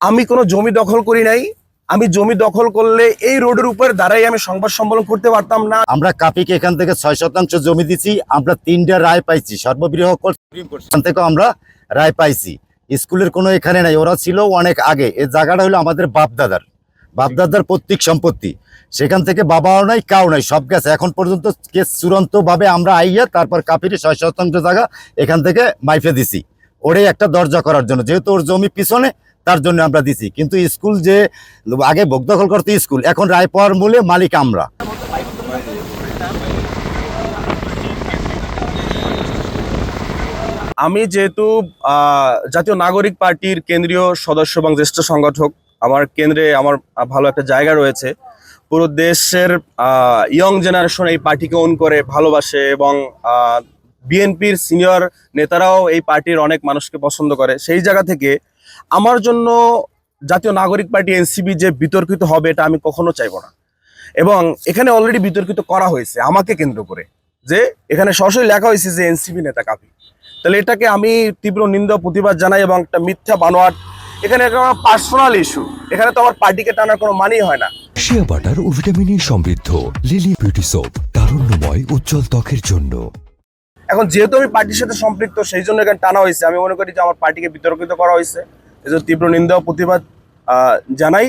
আমি কোনো জমি দখল করি নাই। আমি জমি দখল করলে এই রোডের উপর দাঁড়াই আমি সংবাদ সম্মেলন করতে পারতাম না। আমরা কাপিকে এখান থেকে 6% জমি দিছি, আমরা 3টা রায় পাইছি। সর্ববৃহৎ সুপ্রিম কোর্ট থেকে আমরা রায় পাইছি। স্কুলের কোনো এখানে নাই, ওরা ছিল অনেক আগে। এই জায়গাটা হলো আমাদের বাপদাদার পৈতৃক সম্পত্তি। সেখান থেকে বাবাও নাই, কাউ নাই, সব গেছে। এখন পর্যন্ত কেস চূড়ান্ত ভাবে আমরা আইয়া তারপর কাপিরে 6% জায়গা এখান থেকে মাইফে দিছি, ওরে একটা দরজা করার জন্য। যেহেতু ওর জমি পিছনে, তার জন্য আমরা দিছি। কিন্তু স্কুল যে আগে ভোগ দখল করতে স্কুল, এখন রায় পাওয়ার মূলে মালিক আমরা। আমি যেহেতু জাতীয় নাগরিক পার্টির কেন্দ্রীয় সদস্য এবং জ্যেষ্ঠ সংগঠক, আমার কেন্দ্রে আমার ভালো একটা জায়গা রয়েছে। পুরো দেশের ইয়ং জেনারেশন এই পার্টিকে ওন করে ভালোবাসে এবং বিএনপির সিনিয়র নেতারাও এই পার্টির অনেক মানুষকে পছন্দ করে। সেই জায়গা থেকে আমার জন্য জাতীয় নাগরিক পার্টি এনসিপি যে বিতর্কিত হবে, এটা আমি কখনো চাইবো না। এবং এখানে অলরেডি বিতর্কিত করা হয়েছে আমাকে কেন্দ্র করে, যে এখানে সরাসরি লেখা হয়েছে যে এনসিপি নেতা কাপি। তাহলে এটাকে আমি তীব্র নিন্দা প্রতিবাদ জানাই এবং একটা মিথ্যা বানোয়াট। এখানে একটা পার্সোনাল ইস্যু, এখানে তো আমার পার্টিকে টানার কোনো মানেই হয় না। শিয়া বাটার ও ভিটামিনে সমৃদ্ধ লিলি বিউটি সোপ, তারুণ্যময় উজ্জ্বল ত্বকের জন্য। এখন যেহেতু আমি পার্টির সাথে সম্পৃক্ত, সেই জন্য এখানে টানা হয়েছে। আমি মনে করি যে আমার পার্টিকে বিতর্কিত করা হয়েছে, এজন্য তীব্র নিন্দা ও প্রতিবাদ জানাই।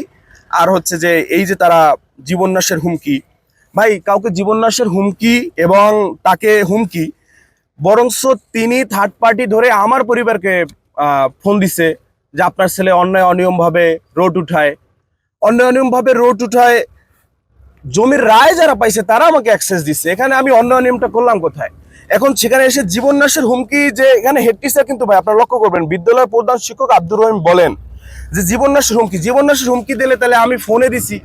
আর হচ্ছে যে এই যে তারা জীবননাশের হুমকি, ভাই কাউকে জীবননাশের হুমকি এবং তাকে হুমকি, বরংস তিনি থার্ড পার্টি ধরে আমার পরিবারকে ফোন দিছে যে আপনার ছেলে অন্যায় অনিয়মভাবে রোড উঠায় জমির রায় যারা পাইছে তারা আমাকে অ্যাক্সেস দিচ্ছে। এখানে আমি অন্যায় অনিয়মটা করলাম কোথায়? এখন সেখানে এসে জীবননাশের হুমকি, যে এখানে হেড টিচার কিন্তু ভাই আপনারা লক্ষ্য করবেন, বিদ্যালয়ের প্রধান শিক্ষক আব্দুর রহিম বলেন যে জীবননাশের হুমকি দিলে তাহলে আমি ফোনে দিছি,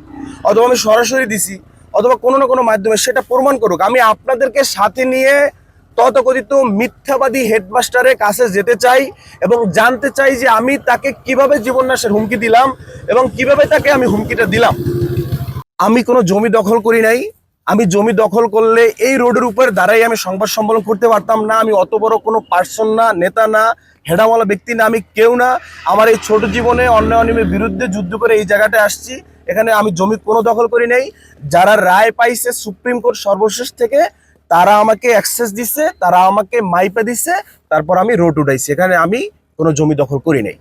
অথবা আমি সরাসরি দিছি, অথবা কোনো না কোনো মাধ্যমে সেটা প্রমাণ করুক। আমি আপনাদেরকে সাথে নিয়ে তথাকথিত মিথ্যাবাদী হেডমাস্টারের কাছে যেতে চাই এবং জানতে চাই যে আমি তাকে কিভাবে জীবননাশের হুমকি দিলাম এবং কিভাবে তাকে আমি হুমকিটা দিলাম। আমি কোনো জমি দখল করি নাই। আমি জমি দখল করলে এই রোডের উপর দাঁড়াই আমি সংবাদ সম্মেলন করতে পারতাম না। আমি অত বড় কোনো পার্সন না, নেতা না, হেডামালা ব্যক্তি না, আমি কেউ না। আমার এই ছোট জীবনে অন্যায় অনিয়মের বিরুদ্ধে যুদ্ধ করে এই জায়গাটায় আসছি। এখানে আমি জমি কোনো দখল করি নাই। যারা রায় পাইছে সুপ্রিম কোর্ট সর্বশেষ থেকে, তারা আমাকে অ্যাক্সেস দিছে, তারা আমাকে মাইপা দিছে, তারপর আমি রোড উঠাইছি। এখানে আমি কোনো জমি দখল করি নাই।